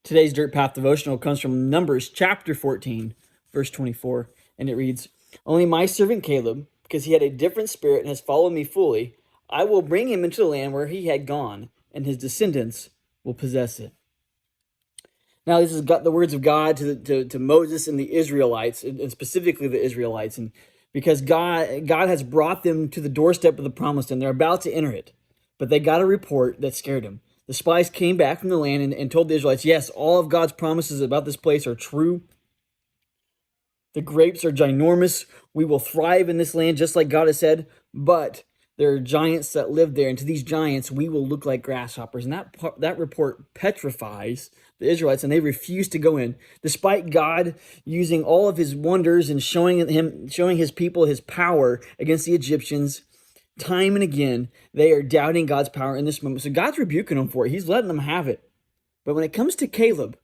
Today's Dirt Path devotional comes from Numbers chapter 14, verse 24, and it reads, "Only my servant Caleb, because he had a different spirit and has followed me fully, I will bring him into the land where he had gone, and his descendants will possess it." Now, this is the words of God to Moses and the Israelites, and specifically the Israelites, and because God has brought them to the doorstep of the promised land. They're about to enter it, but they got a report that scared them. The spies came back from the land and told the Israelites, yes, all of God's promises about this place are true. The grapes are ginormous. We will thrive in this land just like God has said, but there are giants that live there, and to these giants we will look like grasshoppers. And that report petrifies the Israelites, and they refuse to go in, despite God using all of his wonders and showing his people his power against the Egyptians. Time and again, they are doubting God's power in this moment. So God's rebuking them for it. He's letting them have it. But when it comes to Caleb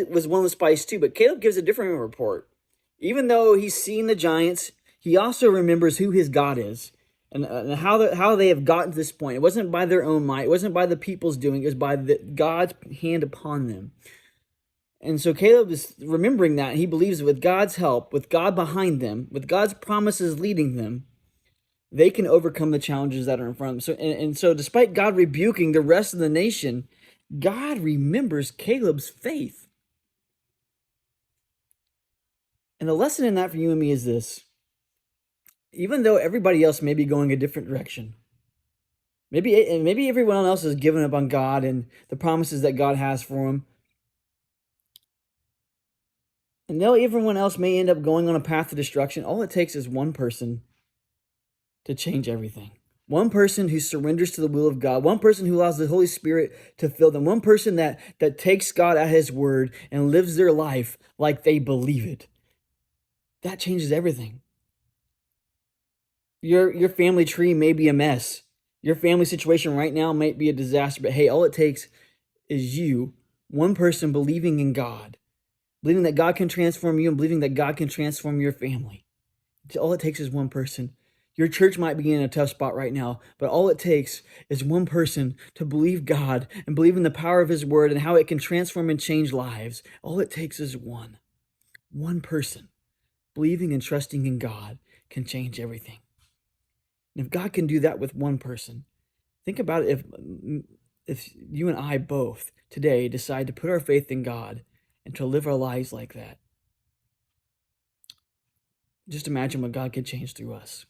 was one of the spies too, but Caleb gives a different report. Even though he's seen the giants, he also remembers who his God is and how they have gotten to this point. It wasn't by their own might. It wasn't by the people's doing. It was by God's hand upon them. And so Caleb is remembering that. He believes with God's help, with God behind them, with God's promises leading them, they can overcome the challenges that are in front of them. So despite God rebuking the rest of the nation, God remembers Caleb's faith. And the lesson in that for you and me is this. Even though everybody else may be going a different direction, maybe everyone else has given up on God and the promises that God has for them, and though everyone else may end up going on a path to destruction, all it takes is one person to change everything. One person who surrenders to the will of God, one person who allows the Holy Spirit to fill them, one person that takes God at his word and lives their life like they believe it. That changes everything. Your family tree may be a mess. Your family situation right now might be a disaster, but hey, all it takes is you, one person believing in God, believing that God can transform you and believing that God can transform your family. All it takes is one person. Your church might be in a tough spot right now, but all it takes is one person to believe God and believe in the power of his word and how it can transform and change lives. All it takes is one person believing and trusting in God can change everything. And if God can do that with one person, think about it if you and I both today decide to put our faith in God and to live our lives like that. Just imagine what God could change through us.